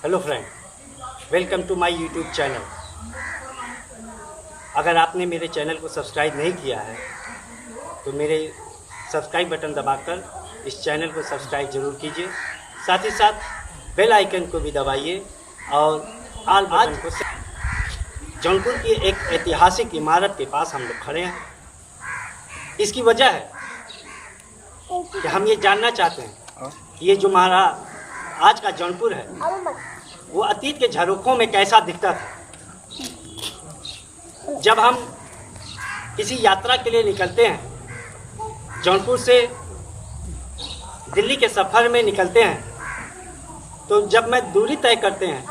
Hello friend, welcome to my YouTube channel. अगर आपने मेरे चैनल को सब्सक्राइब नहीं किया है तो मेरे सब्सक्राइब बटन दबाकर इस चैनल को सब्सक्राइब ज़रूर कीजिए। साथ ही साथ बेल आइकन को भी दबाइए और आल बटन को। जौनपुर की एक ऐतिहासिक इमारत के पास हम लोग खड़े हैं। इसकी वजह है कि हम ये जानना चाहते हैं कि ये जो हमारा आज का जौनपुर है वो अतीत के झरोखों में कैसा दिखता था। जब हम किसी यात्रा के लिए निकलते हैं, जौनपुर से दिल्ली के सफ़र में निकलते हैं, तो जब मैं दूरी तय करते हैं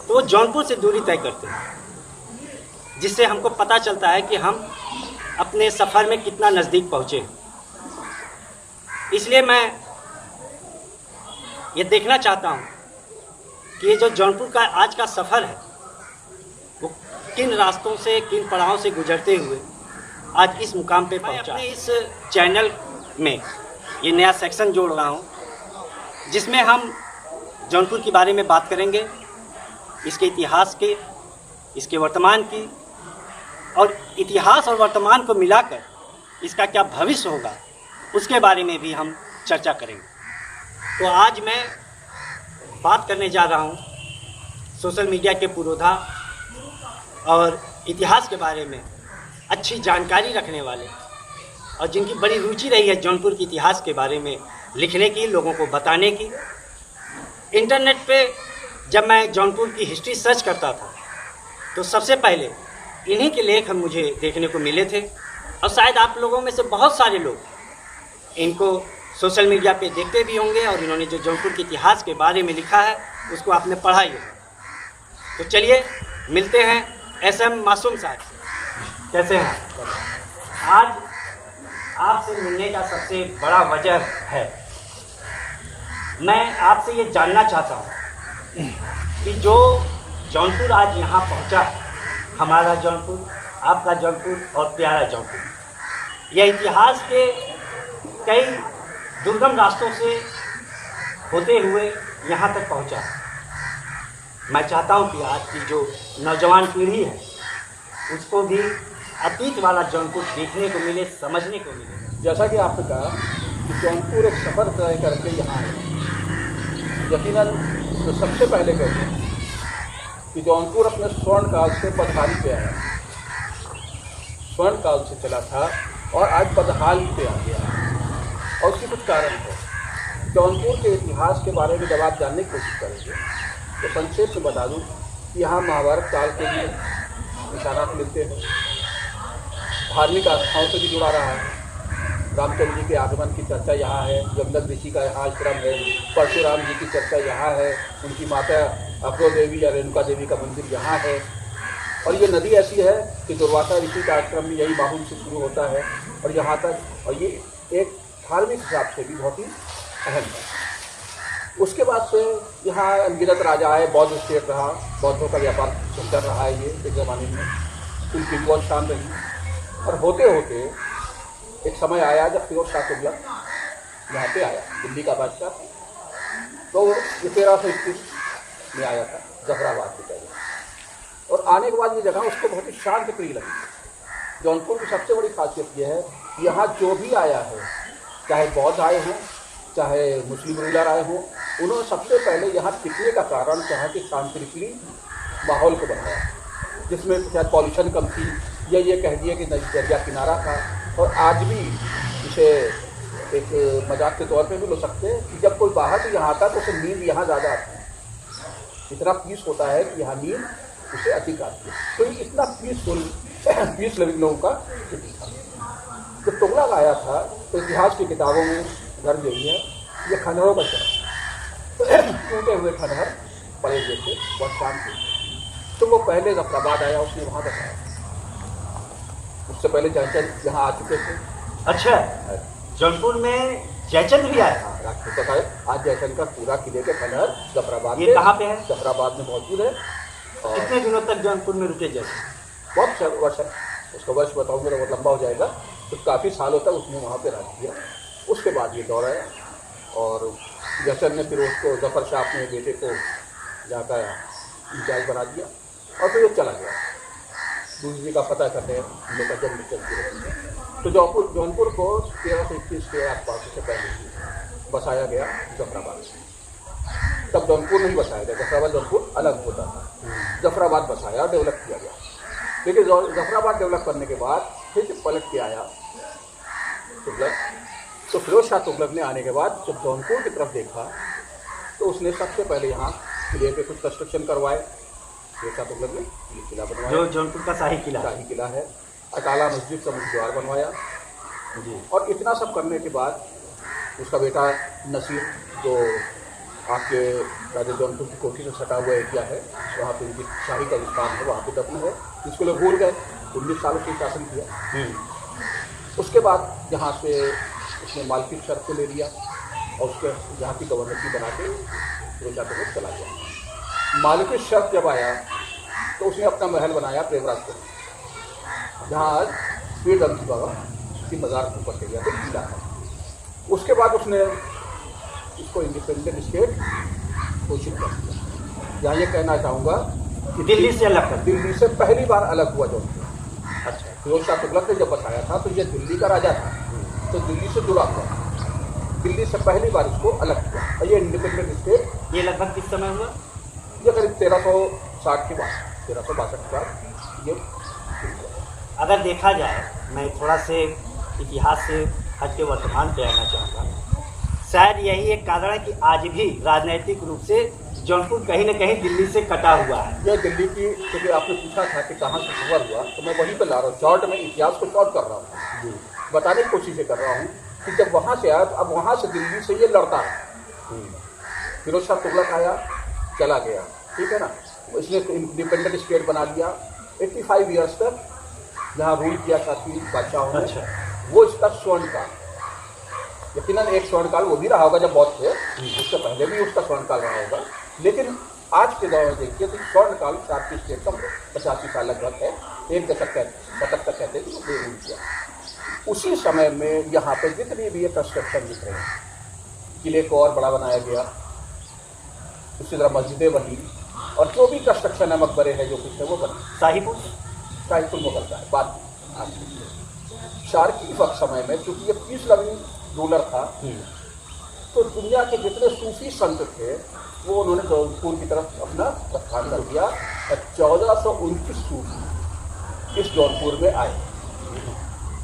तो वो जौनपुर से दूरी तय करते हैं, जिससे हमको पता चलता है कि हम अपने सफ़र में कितना नज़दीक पहुँचे। इसलिए मैं ये देखना चाहता हूँ कि ये जो जौनपुर का आज का सफ़र है वो किन रास्तों से, किन पड़ावों से गुजरते हुए आज इस मुकाम पे पहुँचा। मैं अपने इस चैनल में ये नया सेक्शन जोड़ रहा हूँ जिसमें हम जौनपुर के बारे में बात करेंगे, इसके इतिहास के, इसके वर्तमान की, और इतिहास और वर्तमान को मिलाकर इसका क्या भविष्य होगा उसके बारे में भी हम चर्चा करेंगे। तो आज मैं बात करने जा रहा हूँ सोशल मीडिया के पुरोधा और इतिहास के बारे में अच्छी जानकारी रखने वाले और जिनकी बड़ी रुचि रही है जौनपुर के इतिहास के बारे में लिखने की, लोगों को बताने की। इंटरनेट पे जब मैं जौनपुर की हिस्ट्री सर्च करता था तो सबसे पहले इन्हीं के लेख हम मुझे देखने को मिले थे, और शायद आप लोगों में से बहुत सारे लोग इनको सोशल मीडिया पे देखते भी होंगे और इन्होंने जो जौनपुर के इतिहास के बारे में लिखा है उसको आपने पढ़ा ही होगा। तो चलिए मिलते हैं SM मासूम साहब से। कैसे हैं? आज आपसे मिलने का सबसे बड़ा वजह है, मैं आपसे ये जानना चाहता हूँ कि जो जौनपुर आज यहाँ पहुँचा, हमारा जौनपुर, आपका जौनपुर और प्यारा जौनपुर, यह इतिहास के कई दुर्गम रास्तों से होते हुए यहाँ तक पहुँचा। मैं चाहता हूँ कि आज की जो नौजवान पीढ़ी है उसको भी अतीत वाला जौनपुर देखने को मिले, समझने को मिले। जैसा कि आपने कहा कि जौनपुर एक सफ़र तय करके यहाँ आए। यकीनन तो सबसे पहले कहते हैं कि जौनपुर अपने स्वर्ण काल से बदहाली पे आया, स्वर्ण काल से चला था और आज बदहाली पे आ गया, और उसके कुछ कारण है। जौनपुर के इतिहास के बारे में जब आप जानने की कोशिश करेंगे तो संक्षेप में बता दूं कि यहाँ महाभारत काल के लिए निशानात मिलते हैं, धार्मिक आस्थाओं से भी जुड़ा रहा है। रामचंद्र जी के आगमन की चर्चा यहाँ है, जमदग्नि ऋषि का यहाँ आश्रम है, परशुराम जी की चर्चा यहाँ है, उनकी माता अक्रो देवी या रेणुका देवी का मंदिर यहाँ है, और ये नदी ऐसी है कि दुर्वासा ऋषि का आश्रम भी यही बाहुल से शुरू होता है और यहाँ तक, और ये एक धार्मिक हिसाब से भी बहुत ही अहम है। उसके बाद से यहाँ अनगिनत राजा आए, बौद्ध स्टेट रहा, बौद्धों का व्यापार चल रहा है ये एक ज़माने में, उनकी बहुत शान रही। और होते होते एक समय आया जब फिरोज शाह तुगलक यहाँ पे आया, दिल्ली का बादशाह, तो ये 1321 में आया था जफराबाद की जगह, और आने के बाद ये जगह उसको बहुत ही शांत प्रिय लगी। जौनपुर की सबसे बड़ी खासियत यह है, यहाँ जो भी आया है, चाहे बौद्ध आए हों, चाहे मुस्लिम रूलर आए हों, उन्होंने सबसे पहले यहाँ टिकने का कारण यहाँ के शांतिप्रिय माहौल को बनाया, जिसमें शायद पॉल्यूशन कम थी, या ये कह दिए कि नदी दरिया किनारा था। और आज भी इसे एक मजाक के तौर पे भी लो सकते हैं कि जब कोई बाहर से यहाँ आता तो उसे नींद यहाँ ज़्यादा आती है, इतना पीस होता है कि यहाँ नींद उसे अधिक आती है। तो ये इतना पीस लिविंग लोगों का सिटी था। जब तुगलक आया था तो इतिहास की किताबों में दर्ज हुई है ये खंडहरों का शहर, टूटे हुए खंडहर पड़े हुए थे, बहुत शांत थे। तो वो पहले जफराबाद आया, उसने वहाँ बताया, उससे पहले जयचंद यहाँ आ चुके थे। अच्छा, जौनपुर में जयचंद भी आया? तो आज जयचंद का पूरा किले के खंडहर जफराबाद, ये कहाँ पे है? जफराबाद में मौजूद है। और कितने दिनों तक जौनपुर में रुके जयचंद? बहुत वर्ष है, उसका वर्ष बताऊँगा तो बहुत लंबा हो जाएगा। तो काफ़ी सालों तक उसने वहाँ पे राज किया। उसके बाद ये दौर आया और जैसर ने फिर उसको जफर शाह अपने बेटे को जाकर इंचार्ज बना दिया और फिर ये चला गया दूसरी का पता करने हम लोग का जन्म चलती रही। तो जौनपुर को 1321 के आसपास से पहले बसाया गया जफराबाद से। तब जौनपुर नहीं बसाया गया, जफराबाद जौनपुर अलग होता था। जफराबाद बसाया, डेवलप किया गया। लेकिन जफराबाद डेवलप करने के बाद फिर जब पलट के आया तुगलक, तो फिरोज शाह तुगलक ने आने के बाद जब जौनपुर की तरफ देखा तो उसने सबसे पहले यहाँ किले पे कुछ कंस्ट्रक्शन करवाए। फिरोज शाह तुगलक ने ये किला बनवाया, जो जौनपुर का शाही किला है। अटाला मस्जिद का मुख्य द्वार बनवाया जी। और इतना सब करने के बाद उसका बेटा नसीर, जो आपके राजा जौनपुर की कोठी से सटा हुआ एरिया है, वहाँ पे उनकी शाही का स्थान है, वहाँ पे दफन है, जिसको लोग भूल गए। 19 सालों की शासन किया। उसके बाद यहाँ से उसने मालकी शर्त को ले लिया और उसके यहाँ की गवर्नर बना के फिरोज शाह तुगलक चला गया। मालकी शर्त जब आया तो उसने अपना महल बनाया प्रेमराजपुर, जहाँ आज पीर दमची बाबा की मज़ार ऊपर के गया तो किला है। उसके बाद उसने इसको इंडिपेंडेंट स्टेट घोषित कर दिया। यहाँ ये कहना चाहूँगा कि दिल्ली से अलग कर, दिल्ली से पहली बार अलग हुआ जौनपुर। अच्छा। फिरोज शाह तुगलक ने जब बताया था तो ये दिल्ली का राजा था, तो दिल्ली से जुड़ा हुआ, दिल्ली से पहली बार इसको अलग किया और ये इंडिपेंडेंट स्टेट। ये लगभग किस समय हुआ? ये करीब 1360 के बाद, 1362 के बाद ये। अगर देखा जाए, मैं थोड़ा से इतिहास से हट के वर्तमान पे आना चाहूँगा। शायद यही एक कारण है कि आज भी राजनीतिक रूप से जौनपुर कहीं न कहीं दिल्ली से कटा हुआ है। यह दिल्ली की, क्योंकि आपने पूछा था कि कहाँ से खबर हुआ, तो मैं वहीं पर ला रहा हूँ। शॉर्ट में इतिहास को शॉर्ट कर रहा हूँ, बताने की कोशिश कर रहा हूँ कि जब वहाँ से आया तो अब वहाँ से दिल्ली से ये लड़ता है। फिरोज शाह तुगलक आया, चला गया, ठीक है ना। इसने इंडिपेंडेंट स्टेट बना लिया। 85 ईयर्स तक जहाँ रूल किया था 3 बादशाहों ने। अच्छा। वो इसका स्वर्णकाल, यकीनन एक स्वर्णकाल वो भी रहा होगा जब बहुत थे, उससे पहले भी उसका स्वर्णकाल रहा होगा। लेकिन आज के दौर में देखिए तो स्वर्णकाल शार्की स्टेट का 85 साल लगभग है, 1 दशक तक कहते हैं कि रूल किया। उसी समय में यहाँ पे जितनी भी ये कंस्ट्रक्शन दिख रहे हैं, किले को और बड़ा बनाया गया, उसी तरह मस्जिदें बनी और जो भी कंस्ट्रक्शन है, मकबरे हैं, जो कुछ है वो बनी। शाहीपुर मुगल का है। बात शार्की वक्त समय में चूंकि ये पीस लविंग रूलर था, तो दुनिया के जितने सूफी संत थे वो उन्होंने जौनपुर की तरफ अपना प्रस्थान कर दिया। 1429 सूफी इस जौनपुर में आए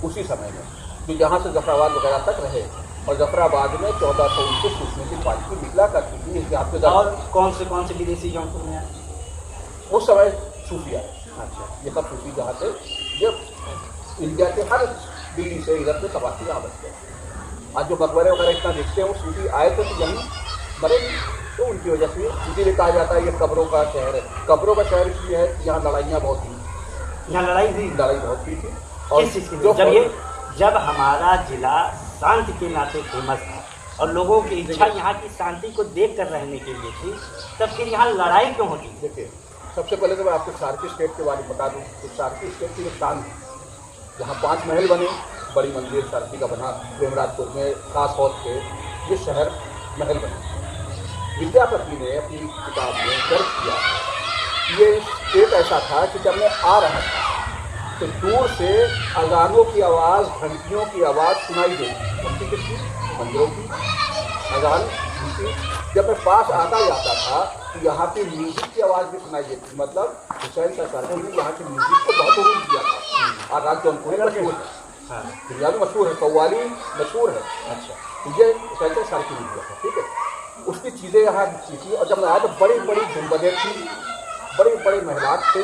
उसी समय में, जो यहाँ से जफराबाद वगैरह तक रहे। और जफराबाद में 1429 सूफियों की पार्टी निकला करती थी। इसके आपके और कौन से विदेशी जौनपुर में आए उस समय? सूफी आए। अच्छा। ये सब सूफी जहाँ से ये इंडिया के हर दिल्ली से इधर से तबाही यहाँ बच गए। आज जो मकबरे वगैरह इतना देखते हैं वो सूफी आए थे तो यहीं मरे, तो उनकी वजह से इसीलिए कहा जाता है ये कब्रों का शहर है। कब्रों का शहर इसलिए है कि यहाँ लड़ाइयाँ बहुत हुई। यहाँ लड़ाई बहुत हुई थी। और किस चीज़ की? जब हमारा जिला शांति के नाते फेमस था और लोगों की इच्छा यहाँ की शांति को देख कर रहने के लिए थी, तब फिर यहाँ लड़ाई क्यों होती? देखिए, सबसे पहले तो मैं आपको शार्की स्टेट के बारे में बता दूँ कि शार्की स्टेट की एक शान थी। यहाँ 5 महल बने, बड़ी मंदिर शार्की का बना प्रेमराजपुर में, खास तौर पे ये शहर महल बने। विद्यापति ने अपनी किताब में दर्ज किया, ये स्टेट ऐसा था कि जब मैं आ रहा था तो दूर से अजानों की आवाज़, घंटियों की आवाज़ सुनाई देती। घंटी किसकी? मंदिरों की अजान, घंटी। जब मैं पास आता जाता था तो यहाँ की म्यूजिक की आवाज़ भी सुनाई देती। मतलब हुसैन शाह शार्की ने यहाँ की म्यूजिक को बहुत रूल किया था। और राज जौनपुर में मशहूर है, दुनिया में मशहूर है, कव्वाली मशहूर है। अच्छा, तो ये हुसैन शाह शार्की ने किया था, ठीक है। उसकी चीज़ें यहाँ दिखती थी। और जब मैं आया तो बड़ी बड़ी गुंबदें थी, बड़े बड़े महलात थे,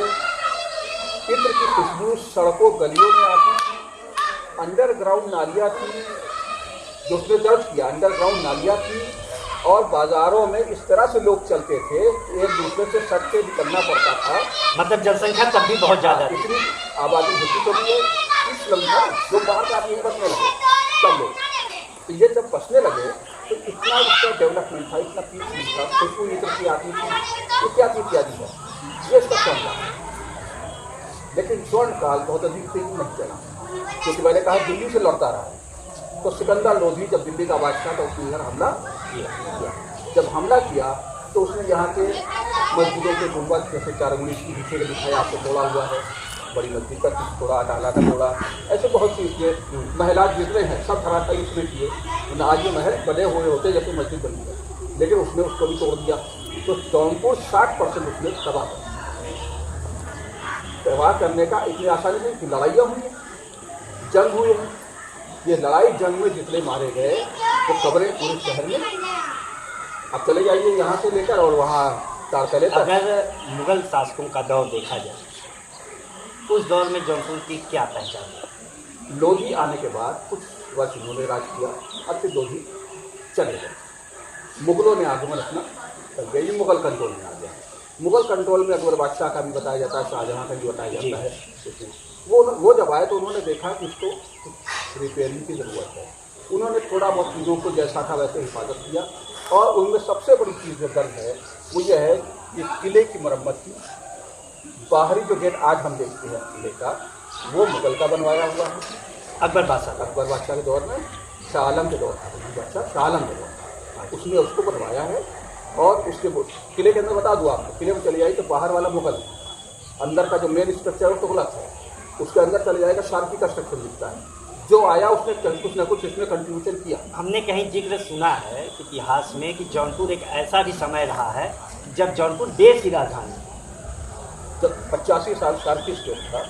इत्र की खुशबू सड़कों गलियों में आती थी। अंडरग्राउंड नालियाँ थी, जो उसने दर्ज किया, अंडरग्राउंड नालियाँ थी। और बाज़ारों में इस तरह से लोग चलते थे, एक दूसरे से सट के निकलना पड़ता था। मतलब जनसंख्या तब भी बहुत ज़्यादा, इतनी आबादी होती तो भी है। इस लंका लोग बाहर से आके बसने लगे, सब लोग। तो ये जब बसने लगे तो इतना इसका डेवलपमेंट था, इतना पीस था, खुशबू इत्र की आती थी, इत्यादि है। ये इसका स्वर्णकाल। लेकिन स्वर्णकाल बहुत अधिक तेजी नहीं चला, क्योंकि मैंने कहा दिल्ली से लड़ता रहा। तो सिकंदर लोधी जब दिल्ली का बादशाह था उसने इधर हमला किया। जब हमला किया तो उसने यहाँ के मस्जिदों के गुंबद जैसे चारगुनी की पीछे दिखाया आपको तोड़ा हुआ है, बड़ी मस्जिद का तोड़ा, डाला का तोड़ा, ऐसे बहुत सी इसमें महलात जितने हैं सब धराशायी उसने किए। आज ये महल बने हुए होते जैसे मस्जिद बनी है, लेकिन उसने उसको भी तोड़ दिया। तो जौनपुर 60% उसने तबाह कर दिया। तबाह करने का इतनी आसानी नहीं कि लड़ाइयाँ हुई हैं, जंग हुए हैं। ये लड़ाई जंग में जितने मारे गए वो कब्रें पूरे शहर में। अब चले जाइए यहाँ से लेकर और वहाँ तारकले तक। अगर मुगल शासकों का दौर देखा जाए उस दौर में जौनपुर की क्या पहचान है? लोधी आने के बाद कुछ वर्ष इन्होंने राज किया, अब फिर लोधी चले गए। मुगलों ने आगमन अपना कर गया, ये मुगल कंट्रोल में आ गया। मुगल कंट्रोल में अकबर बादशाह का भी बताया जाता है, शाहजहाँ का भी बताया जाता है। वो जब आए तो उन्होंने देखा कि इसको रिपेयरिंग की ज़रूरत है। उन्होंने थोड़ा बहुत चीज़ों को जैसा था वैसे हिफाजत किया, और उनमें सबसे बड़ी चीज़ जो दर्ज है वो ये है कि किले की मरम्मत की। बाहरी जो गेट आज हम देखते हैं किले का, वो मुगल का बनवाया हुआ है। अकबर बादशाह के दौर में, शाह आलम के दौर में, बादशाह शाह आलम के दौर में उसने उसको बनवाया है। और उसके किले के अंदर बता दूँ आपको, किले में चले जाइए तो बाहर वाला मुगल, अंदर का जो मेन स्ट्रक्चर है तो गलत है। उसके अंदर चले जाएगा शार्की का स्ट्रक्चर दिखता है। जो आया उसने कुछ न कुछ इसमें कंट्रीब्यूशन किया। हमने कहीं जिक्र सुना है इतिहास में कि जौनपुर एक ऐसा भी समय रहा है जब जौनपुर देश की राजधानी, जब 85 साल शार्की स्टेट था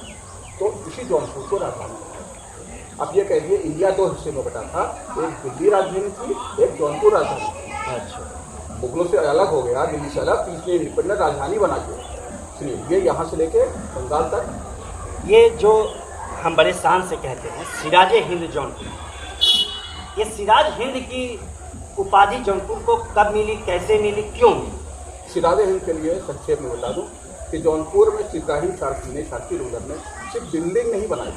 तो इसी जौनपुर को राजधानी था। अब ये कहिए इंडिया 2 हिस्से में बटा था, एक दिल्ली राजधानी थी, एक जौनपुर राजधानी थी। अच्छा, मुगलों से अलग हो गया, दिल्ली से अलग, तीसरी इंडिपेंडेंट राजधानी बना के। इसलिए ये यहाँ से लेके बंगाल तक, ये जो हम बड़े शान से कहते हैं सिराजे हिंद जौनपुर, ये सिराज हिंद की उपाधि जौनपुर को कब मिली, कैसे मिली, क्यों मिली? सिराजे हिंद के लिए संक्षेप में बता दूं कि जौनपुर में इब्राहिम शार्की रूलर ने सिर्फ बिल्डिंग नहीं बनाई,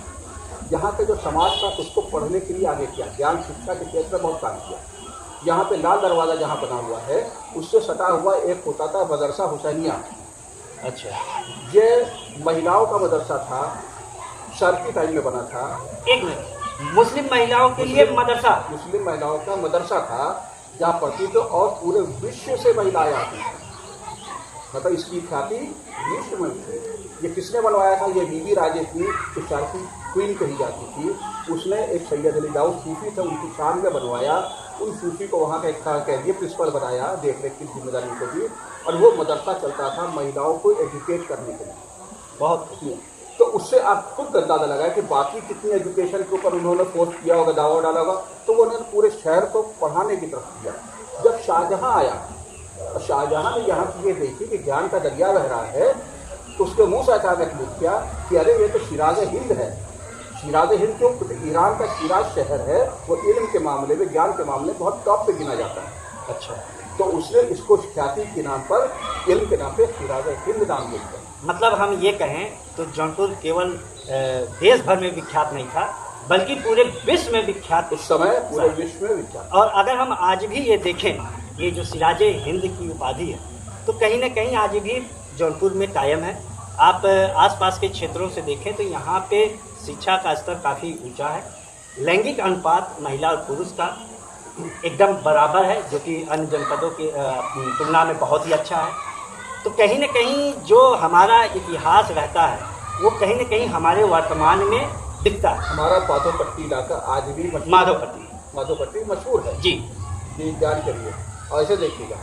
यहाँ के जो समाज था उसको पढ़ने के लिए आगे किया, ज्ञान शिक्षा के क्षेत्र में बहुत काम किया। यहाँ पे लाल दरवाज़ा जहाँ बना हुआ है उससे सटा हुआ एक होता था मदरसा हुसैनिया। अच्छा, ये महिलाओं का मदरसा था, शार्की टाइम में बना था। एक मिनट, मुस्लिम महिलाओं के लिए मदरसा, मुस्लिम महिलाओं का मदरसा था जहाँ पढ़ती थी और पूरे विश्व से महिलाएं आती थी, मतलब इसकी ख्याति विश्व में थी। ये किसने बनवाया था? ये बीबी राजे की जो शार्की क्वीन कही जाती थी, उसने एक सैयद अली दाऊद सूफी थे, उनकी शान में बनवाया। उन सूफी को वहाँ का एक कह दिए प्रिंसिपल बनाया, देख रेख की जिम्मेदारी को भी, और वो मदरसा चलता था महिलाओं को एजुकेट करने के लिए। बहुत तो उससे आप खुद अंदाजा लगाए कि बाकी कितनी एजुकेशन के ऊपर उन्होंने फोर्स किया होगा, दावा डाला होगा, तो वो उन्होंने पूरे शहर को पढ़ाने की तरफ किया। जब शाहजहाँ आया, शाहजहाँ ने यहाँ की ये देखी कि ज्ञान का दरिया बह रहा है, तो उसके मुँह से अचानक लिख किया कि अरे ये तो शिराज हिंद है। शिराज हिंद क्यों? ईरान का शिराज शहर है, वो इल्म के मामले में, ज्ञान के मामले में बहुत टॉप पे गिना जाता है। अच्छा, तो उसने इसको ख्याति के नाम पर, इल्म के नाम पे शिराज हिंद नाम दिया। मतलब हम ये कहें तो जौनपुर केवल देश भर में विख्यात नहीं था, बल्कि पूरे विश्व में विख्यात, उस समय पूरे विश्व में विख्यात। और अगर हम आज भी ये देखें, ये जो सिराजे हिंद की उपाधि है, तो कहीं ना कहीं आज भी जौनपुर में कायम है। आप आसपास के क्षेत्रों से देखें तो यहाँ पे शिक्षा का स्तर काफ़ी ऊंचा है, लैंगिक अनुपात महिला और पुरुष का एकदम बराबर है, जो कि अन्य जनपदों की तुलना में बहुत ही अच्छा है। तो कहीं ना कहीं जो हमारा इतिहास रहता है वो कहीं ना कहीं हमारे वर्तमान में दिखता है। हमारा माधोपट्टी इलाका आज भी माधोपट्टी मशहूर है जी, ये जान करिए। और ऐसे देखिएगा,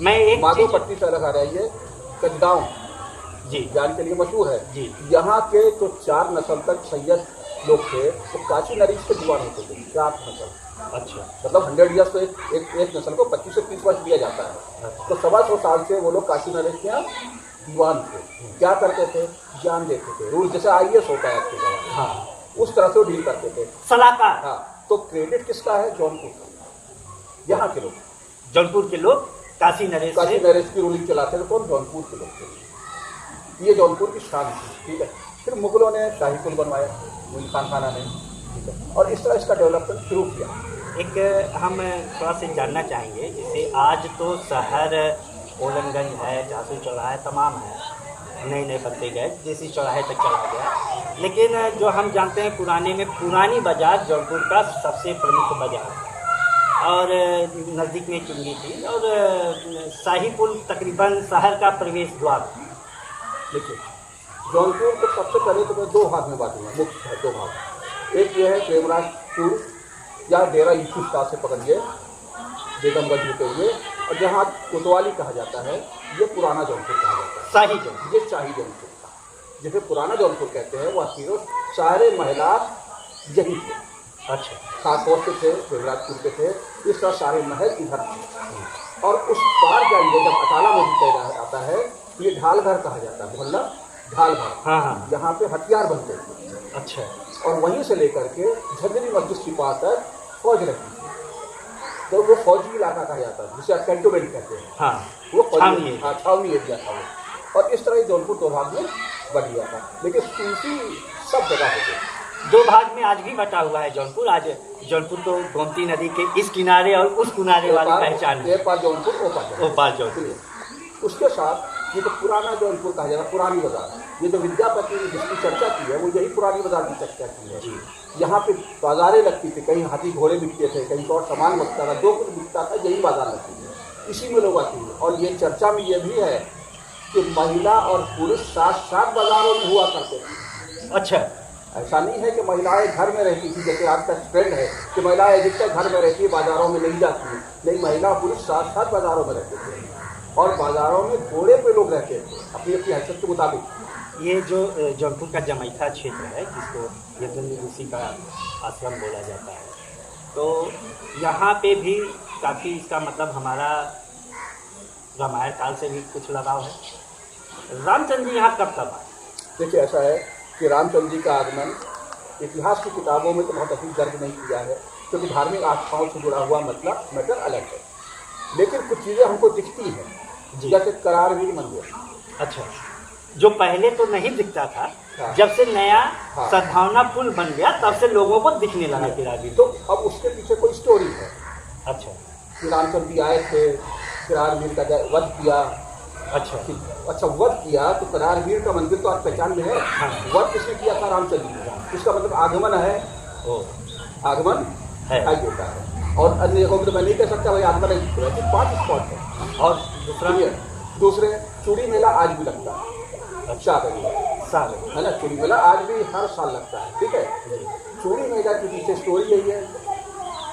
मैं एक माधोपट्टी से अलग आ रही है कचगांव जी, जान के लिए मशहूर है जी। यहाँ के तो 4 नस्ल तक सैयद लोग थे, तो काशी नरीश के दीवान होते थे 4 नस्ल। अच्छा, मतलब 100 ईयर्स तो एक नस्ल को 25 से 30 वर्ष दिया जाता है। तो 125 साल से वो लोग काशी नरेश के यहाँ दीवान थे। क्या करते थे? ज्ञान देते थे, रूल जैसे IAS होता है आपके जगह, हाँ, उस तरह से वो डील करते थे, सलाहकार। हाँ, तो क्रेडिट किसका है? जौनपुर का। यहाँ के लोग, जौनपुर के लोग काशी नरेश की रूलिंग चलाते थे। कौन? जौनपुर के लोग थे। ये जौनपुर की शान थी, ठीक है। फिर मुगलों ने शाही पुल बनवाया, खाना ने, ठीक है, और इस तरह इसका डेवलपमेंट शुरू किया। एक हम थोड़ा सा जानना चाहेंगे, जैसे आज तो शहर ओलनगंज है, झांसी चौराहा तमाम है, नए नए बनते गए, देसी चौराहे तक चला गया, लेकिन जो हम जानते हैं पुराने में पुरानी बाजार जौनपुर का सबसे प्रमुख बाजार है और नज़दीक में चुंगी थी और शाही पुल तकरीबन शहर का प्रवेश द्वार था। देखिए, जौनपुर को सबसे पहले तो मैं दो भाग में बांटूंगा, मुख्य है दो भाग। एक ये है प्रेमराजपुर या डेरा यूसुफ शाह से पकड़िए बेगमगंज होते हुए, और जहाँ कोतवाली कहा जाता है ये पुराना जौनपुर कहा जाता है। शाही जौनपुर, ये शाही जौनपुर था, जिसे पुराना जौनपुर कहते हैं। वह तीनों सारे महिला यही थे। अच्छा, खासतौर से थे प्रेमराजपुर के थे, इस तरह सारे महल इधर थे। और उस पार जाएंगे जब अटाला में आता है, ये ढाल घर कहा जाता है, मोहल्ला ढाल घर। हाँ हाँ, यहाँ पे हथियार बनते थे। अच्छा, और वहीं से लेकर के झंझरी मस्जिद सिपा तक फौज रहती थी। तो वो फौजी इलाका कहा जाता है, जिसे कैंटोनमेंट कहते हैं। हाँ, वो छावनी छावनी एरिया था वो। और इस तरह जौनपुर दो भाग में बट गया था, लेकिन सूफी सब जगह होते। दो भाग में आज भी बटा हुआ है जौनपुर। आज जौनपुर तो गोमती नदी के इस किनारे और उस किनारे वाली पहचान है। एक पार जौनपुर, ओ पार जौनपुर। उसके साथ ये तो पुराना जौनपुर कहा जाता है, पुरानी बाजार। ये जो विद्यापति ने जिसकी चर्चा की है वो यही पुरानी बाजार की चर्चा की है। यहाँ पे बाजारें लगती थी, कहीं हाथी घोड़े बिकते थे, कहीं और सामान बिकता था, जो कुछ बिकता था यही बाजार लगती थी, इसी में लोग आती है। और ये चर्चा में ये भी है कि महिला और पुरुष साथ साथ बाजारों में हुआ करते थे। अच्छा, ऐसा नहीं है कि महिलाएं घर में रहती थी, जैसे आज तक ट्रेंड है कि महिलाएं अधिकतर घर में रहती है, बाजारों में नहीं जाती है। नहीं, महिला पुरुष साथ साथ बाजारों में रहते थे, और बाजारों में घोड़े पे लोग रहते थे अपनी अपनी हैसियत के मुताबिक। ये जो जौनपुर का जमैथा क्षेत्र है, जिसको यदुवंश ऋषि का आश्रम बोला जाता है, तो यहाँ पे भी काफ़ी इसका मतलब हमारा रामायण काल से भी कुछ लगाव है। रामचंद्र जी यहाँ कब आए? देखिए, ऐसा है कि रामचंद्र जी का आगमन इतिहास की किताबों में तो बहुत अधिक दर्ज नहीं किया है, क्योंकि धार्मिक आस्थाओं से जुड़ा हुआ मतलब मैटर अलग है। लेकिन कुछ चीज़ें हमको दिखती हैं, जैसे करारवीर मंदिर। अच्छा, जो पहले तो नहीं दिखता था, हाँ। जब से नया हाँ। सद्भावना पुल बन गया तब से लोगों को दिखने लगा करारवीर। तो अब उसके पीछे कोई स्टोरी है। अच्छा, कि रामचंद्र जी आए थे, करारवीर का वध किया। अच्छा, वध किया तो करारवीर का मंदिर तो आज पहचान में है। हाँ। वध किसने किया था? रामचंद्र जी। इसका मतलब आगमन है, आगमन है, दिखाई देता है। और अन्य जगहों में तो मैं नहीं कह सकता भाई आगमन है। 5 स्पॉट है। और दूसरे चूड़ी मेला आज भी लगता है, साल है ना। चूड़ी मेला आज भी हर साल लगता है, ठीक है। चूड़ी मेला के पीछे स्टोरी यही है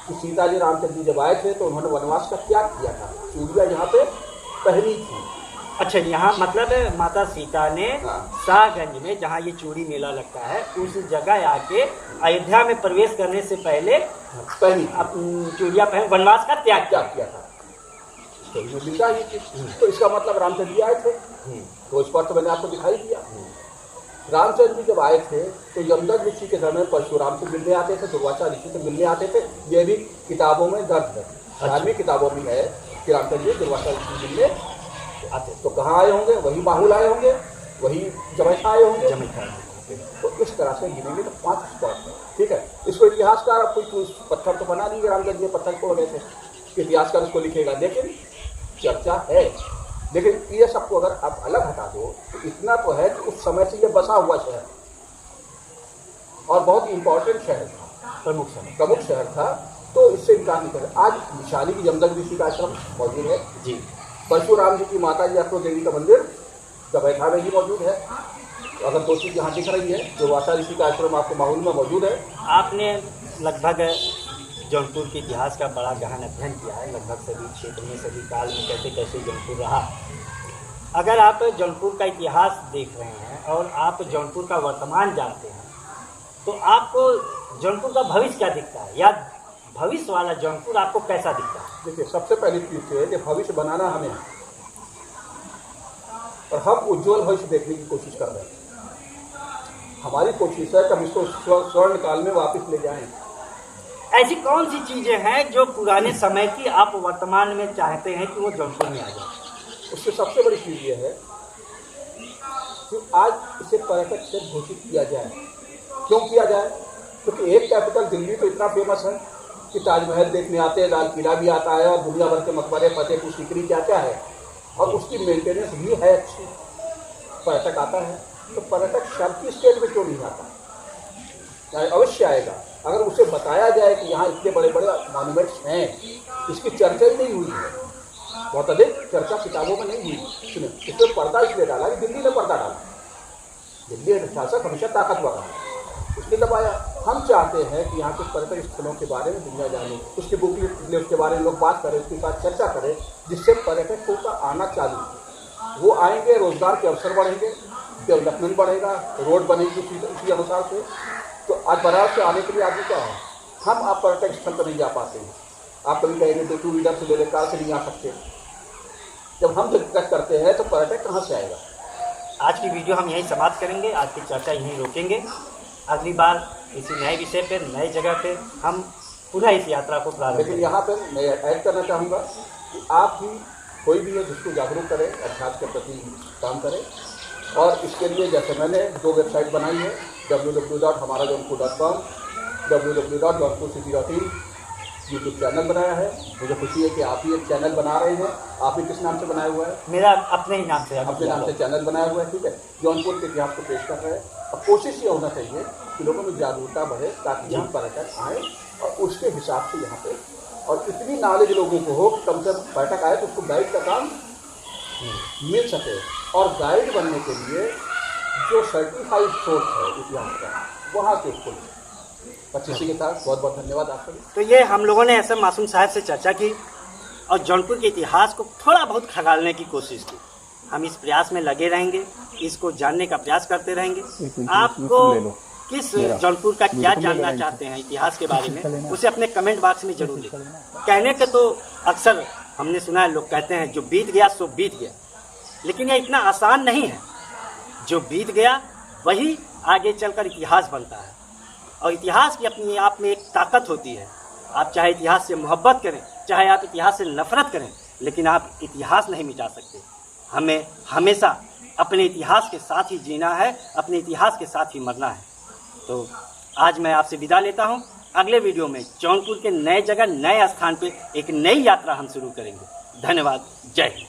कि सीता जी रामचंद्र जी जब आए थे तो उन्होंने वनवास का त्याग किया था, चूड़ियाँ यहाँ पे पहनी थी। अच्छा, यहाँ मतलब माता सीता ने शाहगंज में जहाँ ये चूड़ी मेला लगता है उस जगह आके अयोध्या में प्रवेश करने से पहले पहनी चूड़िया पहन वनवास का त्याग किया था। तो मिलता ही थी। तो इसका मतलब रामचंद्र जी आए थे, तो इस पर तो मैंने आपको दिखाई दिया। रामचंद्र जी जब आए थे तो यमदग्नि ऋषि के समय परशुराम से मिलने आते थे, दुर्वासा ऋषि से मिलने आते थे। ये भी किताबों में दर्ज है, धार्मिक किताबों में है कि रामचंद्र जी दुर्वासा ऋषि मिलने आते। तो कहाँ आए होंगे? वही बाहुल आए होंगे, वही जमैथा आए होंगे। तो इस तरह से गिनेंगे तो 5 स्पॉट है, ठीक है। इसको इतिहासकार अब कोई पत्थर तो बना नहीं, रामचंद्र जी पत्थर को गए थे, इतिहासकार इसको लिखेगा, लेकिन चर्चा है। लेकिन ये सबको अगर आप अलग हटा दो तो इतना तो है कि उस समय से ये बसा हुआ शहर और बहुत इंपॉर्टेंट शहर था, प्रमुख शहर था। तो इससे इनकार नहीं करें। आज विशाली की यमदग्नि ऋषि का आश्रम मौजूद है जी। परशुराम जी की माता जी अक्रो देवी का मंदिर जमैथा में ही मौजूद है। तो अगर 2 चीज़ यहाँ दिख रही है, दुर्वासा ऋषि का आश्रम आपको माहौल में मौजूद है। आपने लगभग जौनपुर के इतिहास का बड़ा गहन अध्ययन किया है, लगभग सभी क्षेत्र में सभी काल में कैसे कैसे जौनपुर रहा। अगर आप जौनपुर का इतिहास देख रहे हैं और आप जौनपुर का वर्तमान जानते हैं, तो आपको जौनपुर का भविष्य क्या दिखता है, या भविष्य वाला जौनपुर आपको कैसा दिखता है? देखिए, सबसे पहली चीज़ है कि भविष्य बनाना हमें, और हम उज्ज्वल भविष्य देखने की कोशिश कर रहे हैं। हमारी कोशिश है कि हम इसको स्वर्ण काल में वापस ले जाएं। ऐसी कौन सी चीज़ें हैं जो पुराने समय की आप वर्तमान में चाहते हैं कि वो जौनपुर में आ जाए? उससे सबसे बड़ी चीज़ ये है कि आज इसे पर्यटक क्षेत्र घोषित किया जाए। क्यों किया जाए? क्योंकि एक कैपिटल दिल्ली तो इतना फेमस है कि ताजमहल देखने आते हैं, लाल किला भी आता है, और दुनिया भर के मकबरे, फतेहपुर सीकरी क्या क्या है, और उसकी मेंटेनेंस भी है अच्छी, पर्यटक आता है। तो पर्यटक शर्त की स्टेट में क्यों नहीं आता? अवश्य आएगा अगर उसे बताया जाए कि यहाँ इतने बड़े बड़े मॉन्यूमेंट्स हैं, इसकी चर्चा ही नहीं हुई है, बहुत अधिक चर्चा किताबों में नहीं हुई। सुने, इसमें पर्दा इसलिए डाला कि दिल्ली ने पर्दा डाला। दिल्ली शासक हमेशा ताकतवर रहा, उसने दबाया। हम चाहते हैं कि यहाँ के पर्यटक स्थलों के बारे में दुनिया जाने, उसकी बुक के बारे में लोग बात करें, उसके साथ चर्चा करें, जिससे पर्यटकों का आना चालू हो। वो आएंगे, रोजगार के अवसर बढ़ेंगे, डेवलपमेंट बढ़ेगा, रोड बनेगी उसी अनुसार से। तो आज बनारस से आने के लिए आदमी क्या है, हम आप पर्यटक स्थल पर नहीं जा पाते हैं। आप कभी कहेंगे तो 2 व्हीलर से ले ले, कार से नहीं आ सकते। जब हम दिक्कत करते हैं तो पर्यटक कहाँ से आएगा? आज की वीडियो हम यहीं समाप्त करेंगे, आज की चर्चा यहीं रोकेंगे। अगली बार किसी नए विषय पर, नए जगह पे हम पुनः इस यात्रा को प्रारंभ लेकिन यहाँ पर मैं ऐड करना चाहूँगा कि आप भी कोई भी है जिसको जागरूक करें, अध्यात्म के प्रति काम करें। और इसके लिए जैसे मैंने 2 वेबसाइट बनाई है, www.hamarajaunpur.com, www.jaunpurcity.in, यूट्यूब चैनल बनाया है। मुझे खुशी है कि आप ही एक चैनल बना रहे हैं। आप ही किस नाम से बनाया हुआ है? मेरा अपने ही नाम से, अपने नाम से चैनल बनाया हुआ है, ठीक है। जौनपुर के इतिहास को पेश कर रहे हैं। और कोशिश ये होना चाहिए कि लोगों में जागरूकता बढ़े, ताकि यहाँ पर्यटक आए और उसके हिसाब से यहाँ पे, और इतनी नॉलेज लोगों को हो कि कम से कम पर्यटक आए तो उसको गाइड का काम मिल सके। और गाइड बनने के लिए जो सर्टिफाइड सोर्स है इतिहास का, वहाँ से उसको 25 के साथ बहुत बहुत धन्यवाद आपका। तो ये हम लोगों ने ऐसे मासूम साहब से चर्चा की और जौनपुर के इतिहास को थोड़ा बहुत खंगालने की कोशिश की। हम इस प्रयास में लगे रहेंगे, इसको जानने का प्रयास करते रहेंगे। आपको किस जौनपुर का क्या जानना चाहते हैं इतिहास के बारे में, उसे अपने कमेंट बॉक्स में जरूर लिखें। कहने के तो अक्सर हमने सुना है, लोग कहते हैं जो बीत गया सो बीत गया, लेकिन यह इतना आसान नहीं है। जो बीत गया वही आगे चलकर इतिहास बनता है, और इतिहास की अपने आप में एक ताकत होती है। आप चाहे इतिहास से मोहब्बत करें, चाहे आप इतिहास से नफरत करें, लेकिन आप इतिहास नहीं मिटा सकते। हमें हमेशा अपने इतिहास के साथ ही जीना है, अपने इतिहास के साथ ही मरना है। तो आज मैं आपसे विदा लेता हूं। अगले वीडियो में जौनपुर के नए जगह, नए स्थान पे एक नई यात्रा हम शुरू करेंगे। धन्यवाद। जय हिंद।